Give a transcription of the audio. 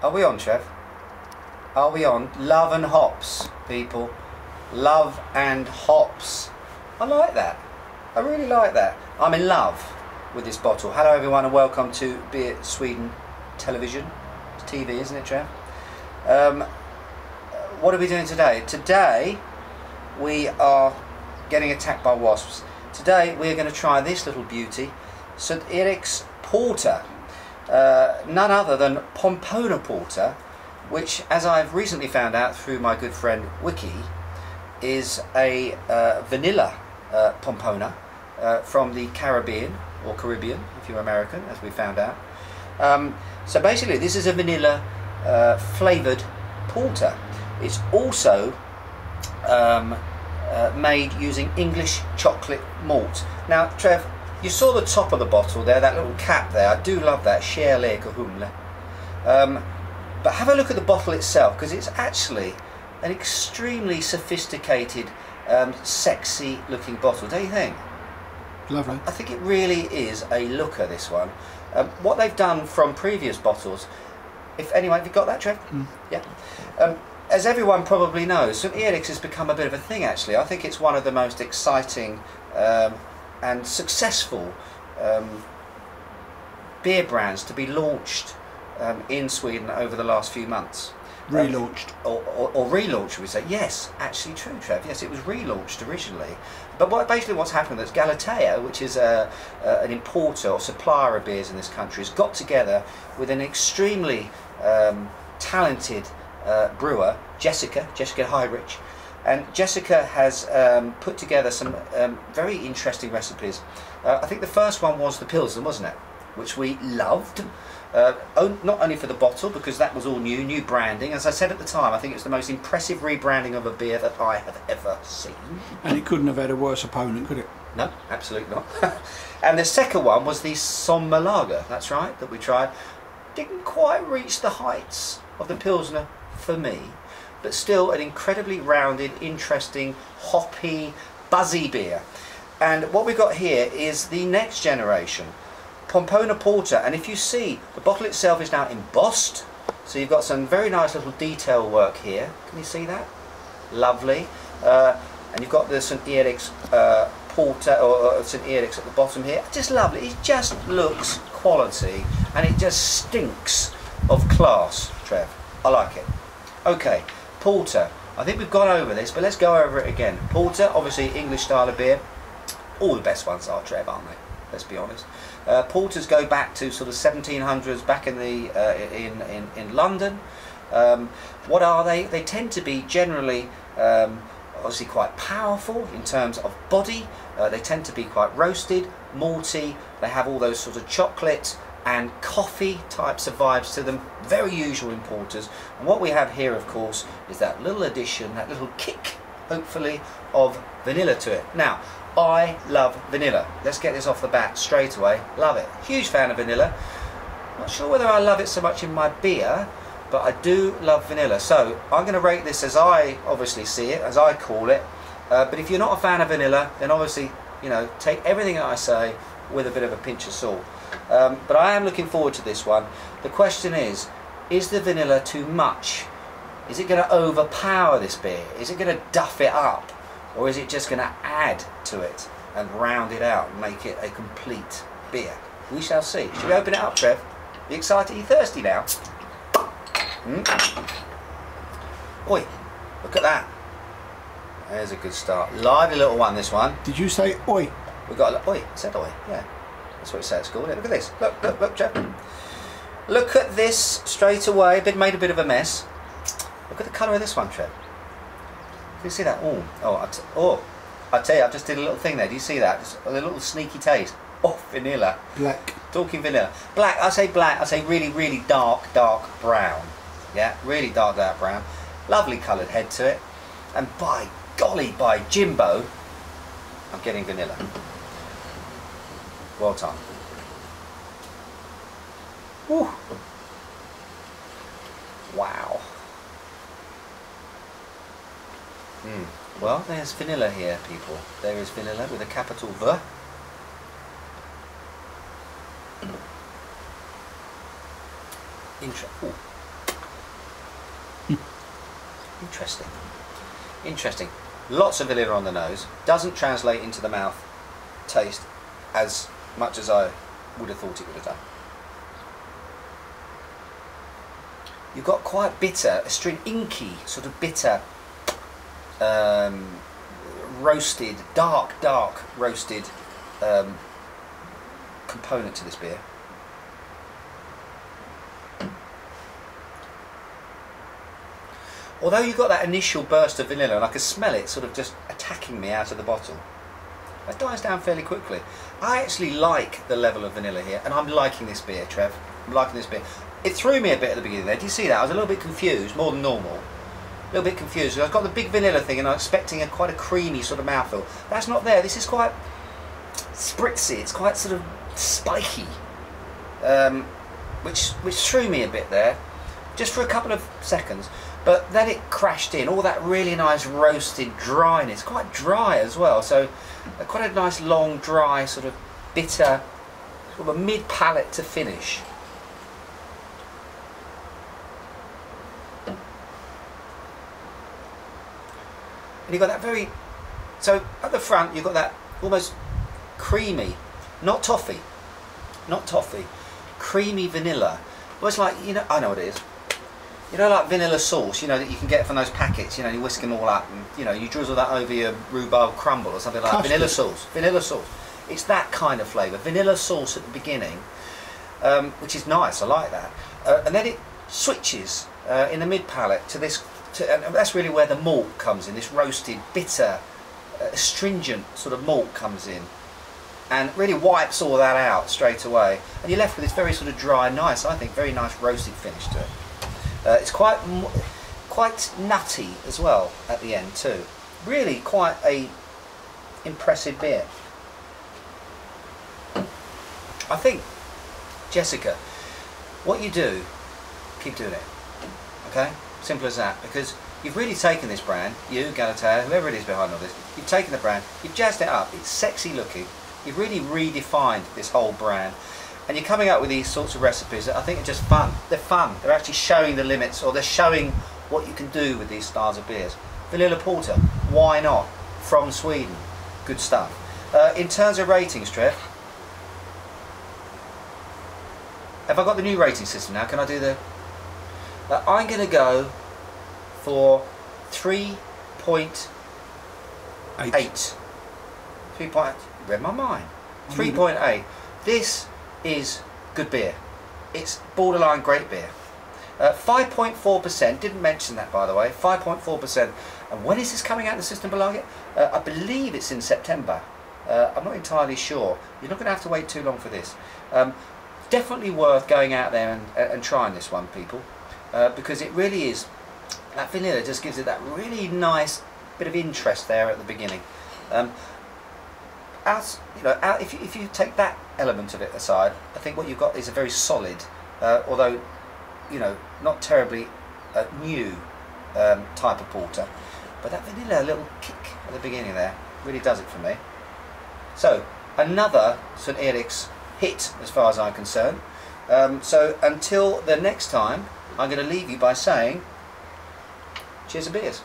Are we on, Trev? Are we on? Love and hops, people. Love and hops. I like that. I really like that. I'm in love with this bottle. Hello everyone and welcome to Beer Sweden Television. It's TV, isn't it, Trev? What are we doing today? Today we are getting attacked by wasps. Today we're going to try this little beauty, St. Eriks Porter. None other than Pompona Porter, which, as I've recently found out through my good friend Wiki, is a vanilla Pompona from the Caribbean, or Caribbean if you're American, as we found out. So basically this is a vanilla flavoured porter. It's also made using English chocolate malt. Now, Trev, you saw the top of the bottle there, that little cap there. I do love that, Kärlek och humle. But have a look at the bottle itself, because it's actually an extremely sophisticated, sexy looking bottle, don't you think? Lovely. I think it really is a looker, this one. What they've done from previous bottles, if anyone, have you got that, Trev? Yeah. As everyone probably knows, St. Eriks has become a bit of a thing, actually. I think it's one of the most exciting and successful beer brands to be launched in Sweden over the last few months. Relaunched. Or relaunched, should we say. Yes, actually true, Trev. Yes, it was relaunched originally. But basically what's happened is Galatea, which is an importer or supplier of beers in this country, has got together with an extremely talented brewer, Jessica Heinrich. And Jessica has put together some very interesting recipes. I think the first one was the Pilsen, wasn't it? Which we loved. Not only for the bottle, because that was all new branding. As I said at the time, I think it's the most impressive rebranding of a beer that I have ever seen. And it couldn't have had a worse opponent, could it? No, absolutely not. And the second one was the Sommer Lager, that's right, that we tried. Didn't quite reach the heights of the Pilsner for me, but still an incredibly rounded, interesting, hoppy, buzzy beer. And what we've got here is the next generation, Pompona Porter. And if you see, the bottle itself is now embossed, so you've got some very nice little detail work here. Can you see that? Lovely. And you've got the St. Eriks Porter, or St. Eriks at the bottom here. Just lovely. It just looks quality, and it just stinks of class, Trev. I like it. Okay, Porter. I think we've gone over this, but let's go over it again. Porter, obviously English style of beer. All the best ones are, Trev, aren't they? Let's be honest. Porters go back to sort of 1700s, back in the in London. What are they? They tend to be generally obviously quite powerful in terms of body. They tend to be quite roasted, malty. They have all those sort of chocolate and coffee types of vibes to them. Very usual in porters. And what we have here, of course, is that little addition, that little kick, hopefully, of vanilla to it. Now, I love vanilla. Let's get this off the bat straight away. Love it. Huge fan of vanilla. Not sure whether I love it so much in my beer, but I do love vanilla. So I'm going to rate this as I obviously see it, as I call it. But if you're not a fan of vanilla, then obviously, you know, take everything that I say with a bit of a pinch of salt. But I am looking forward to this one. The question is the vanilla too much? Is it going to overpower this beer? Is it going to duff it up? Or is it just going to add to it and round it out and make it a complete beer? We shall see. Should we open it up, Trev? Are you excited? Are you thirsty now? Oi, look at that. There's a good start. Lively little one, this one. Did you say oi? We got a oi. I said oi. Yeah, that's what it said at school. Look at this. Look, Trev. Look at this straight away. Made a bit of a mess. Look at the colour of this one, Trev. Can you see that? I tell you, I just did a little thing there. Do you see that? Just a little sneaky taste. Oh, vanilla. Black. Talking vanilla. Black, I say black, I say really, really dark brown. Yeah, really dark brown. Lovely coloured head to it. And by golly, by Jimbo, I'm getting vanilla. Well done. Woo. Wow. Well, there's vanilla here, people. There is vanilla with a capital V. Ooh. Interesting. Interesting. Lots of vanilla on the nose. Doesn't translate into the mouth taste as much as I would have thought it would have done. You've got quite bitter, a string inky, sort of bitter, roasted, dark roasted component to this beer. Although you got that initial burst of vanilla, and I could smell it sort of just attacking me out of the bottle, it dies down fairly quickly. I actually like the level of vanilla here, and I'm liking this beer, Trev. I'm liking this beer. It threw me a bit at the beginning there. Do you see that? I was a little bit confused, more than normal. A little bit confused. I've got the big vanilla thing, and I'm expecting quite a creamy sort of mouthfeel. That's not there. This is quite spritzy. It's quite sort of spiky, which threw me a bit there, just for a couple of seconds. But then it crashed in, all that really nice roasted dryness, quite dry as well, so quite a nice long dry sort of bitter, sort of a mid-palate to finish. And you've got that very, so at the front you've got that almost creamy, not toffee, creamy vanilla. Well, it's like, you know, I know what it is. You know, like vanilla sauce, you know, that you can get from those packets, you know, you whisk them all up and, you know, you drizzle that over your rhubarb crumble or something like that. Vanilla sauce. It's that kind of flavour. Vanilla sauce at the beginning, which is nice, I like that. And then it switches in the mid-palate to this, and that's really where the malt comes in, this roasted, bitter, astringent sort of malt comes in. And really wipes all that out straight away. And you're left with this very sort of dry, nice, I think, very nice roasted finish to it. It's quite nutty as well at the end too. Really quite a impressive beer. I think, Jessica, what you do, keep doing it. Okay? Simple as that. Because you've really taken this brand, you, Galatea, whoever it is behind all this, you've taken the brand, you've jazzed it up, it's sexy looking, you've really redefined this whole brand. And you're coming up with these sorts of recipes that I think are just fun. They're fun. They're actually showing the limits, or they're showing what you can do with these styles of beers. Vanilla Porter, why not? From Sweden. Good stuff. In terms of ratings, Trev, have I got the new rating system now? Can I do the... I'm going to go for 3.8. 3.8. Read my mind. 3.8. This is good beer. It's borderline great beer. 5.4%, didn't mention that by the way, 5.4%. And when is this coming out in the system below it? I believe it's in September. I'm not entirely sure. You're not going to have to wait too long for this. Definitely worth going out there and trying this one, people, because it really is, that vanilla just gives it that really nice bit of interest there at the beginning. If you take that element of it aside, I think what you've got is a very solid, although, you know, not terribly new type of porter, but that vanilla little kick at the beginning there really does it for me. So another St. Eriks hit as far as I'm concerned. So until the next time, I'm going to leave you by saying cheers to beers.